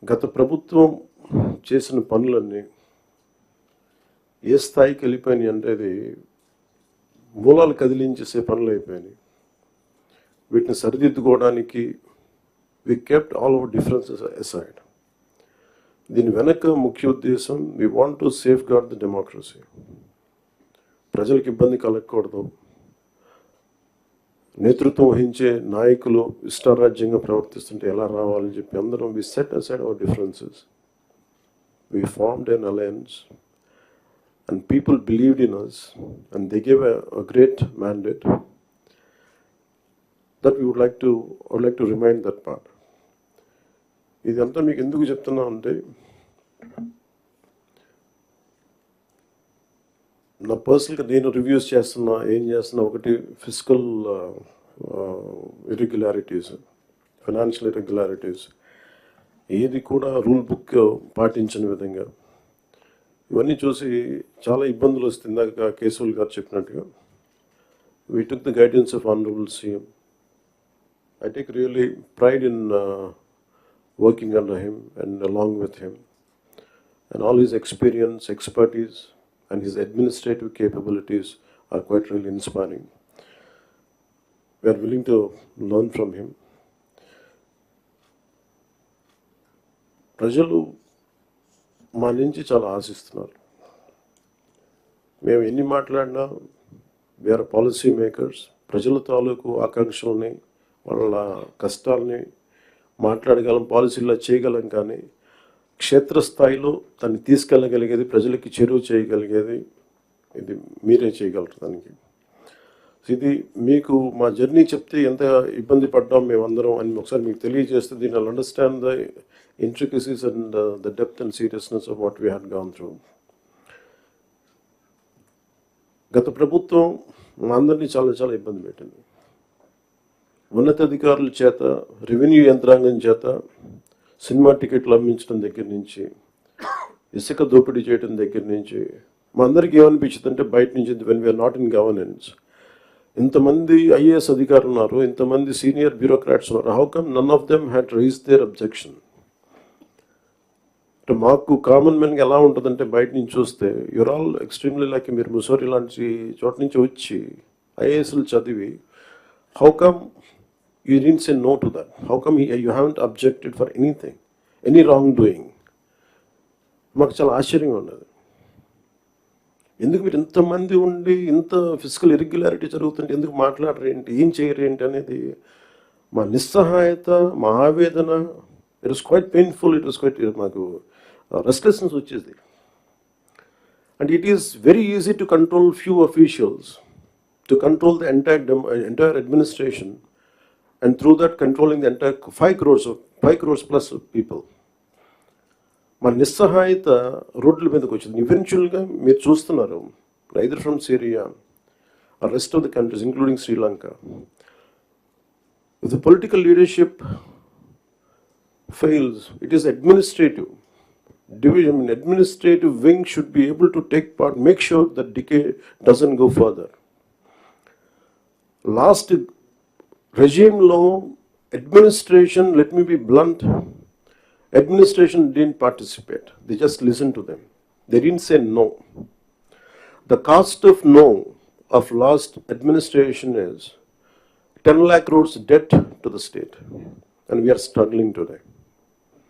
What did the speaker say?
గత ప్రభుత్వం చేసిన పనులన్నీ ఏ స్థాయికి వెళ్ళిపోయినాయి అంటే అది మూలాలు కదిలించేసే పనులు అయిపోయినాయి. వీటిని సరిదిద్దుకోవడానికి we kept all our differences aside. దీని వెనక ముఖ్య ఉద్దేశం we want to safeguard the democracy. ప్రజలకు ఇబ్బంది కలగకూడదు, నేతృత్వం వహించే నాయకులు ఇష్టారాజ్యంగా ప్రవర్తిస్తుంటే ఎలా రావాలని చెప్పి అందరం we set aside our differences. We formed an alliance and people believed in us and they gave a great mandate that we would like to remind that part. ఇదంతా మీకు ఎందుకు చెప్తున్నా అంటే నా పర్సనల్గా నేను రివ్యూస్ చేస్తున్నా, ఏం చేస్తున్నా, ఒకటి ఫిజికల్ ఇర్రెగ్యులారిటీస్, ఫైనాన్షియల్ ఇర్రెగ్యులారిటీస్, ఏది కూడా రూల్ బుక్ పాటించని విధంగా ఇవన్నీ చూసి చాలా ఇబ్బందులు వస్తుంది. ఇందాక కేశవుల్ గారు చెప్పినట్టుగా we took the guidance of honourable CM. I take really pride in working under him and along with him and all his experience, expertise and his administrative capabilities are quite really inspiring. We are willing to learn from him. ప్రజలు మా నుంచి చాలా ఆశిస్తున్నారు. మేము ఎన్ని మాట్లాడినా we are policy makers. ప్రజల తాలూకు ఆకాంక్షల్ని, వాళ్ళ కష్టాలని మాట్లాడగలం, పాలసీల్లో చేయగలం, కానీ క్షేత్రస్థాయిలో దాన్ని తీసుకెళ్ళగలిగేది, ప్రజలకి చేరువ చేయగలిగేది ఇది మీరే చేయగలరు. దానికి ఇది మీకు మా జర్నీ చెప్తే ఎంత ఇబ్బంది పడ్డాం మేమందరం అని ఒకసారి మీకు తెలియజేస్తే దీని I'll understand the intricacies and the depth and seriousness of what we had gone through. గత ప్రభుత్వం మా అందరినీ చాలా చాలా ఇబ్బంది పెట్టింది. ఉన్నతాధికారుల చేత, రెవెన్యూ యంత్రాంగం చేత సినిమా టికెట్లు అమ్మించడం దగ్గర నుంచి, ఇసుక దోపిడీ చేయడం దగ్గర నుంచి మా అందరికీ ఏమనిపించింది అంటే బయట నుంచి when we're not in governance, ఇంతమంది ఐఏఎస్ అధికారులు ఉన్నారు, ఇంతమంది సీనియర్ బ్యూరోక్రాట్స్ ఉన్నారు, how come none of them had raise their objection. అంటే మాకు కామన్ మెన్గా ఎలా ఉంటుందంటే బయట నుంచి చూస్తే యూర్ ఆల్ ఎక్స్ట్రీమ్లీ లైక్ మీరు ముసోరి లాంటి చోట నుంచి వచ్చి ఐఏఎస్లు చదివి how come you didn't say no to that? How come you haven't objected for anything, any wrongdoing? మాకు చాలా ఆశ్చర్యంగా ఉన్నది. ఎందుకు మీరు ఇంతమంది ఉండి ఇంత ఫిజికల్ ఇర్రెగ్యులారిటీ జరుగుతుంటే ఎందుకు మాట్లాడరు ఏంటి, ఏం చేయరు ఏంటి అనేది మా నిస్సహాయత, మా ఆవేదన. It was quite painful, it was quite, మాకు రెస్ట్లెస్నెస్ వచ్చేది. And it is very easy to control few officials, to control the entire administration, and through that controlling the entire 5 crores plus of people. మా నిస్సహాయత రోడ్ల మీదకి వచ్చింది. ఈవెన్చువల్గా మీరు చూస్తున్నారు, either from Syria or rest of the countries including Sri Lanka, if the political leadership fails, it is administrative division, administrative wing should be able to take part, make sure that decay doesn't go further. Last regime law, administration, let me be blunt, administration didn't participate. They just listened to them. They didn't say no. The cost of no of last administration is 10 lakh crores debt to the state, and we are struggling today.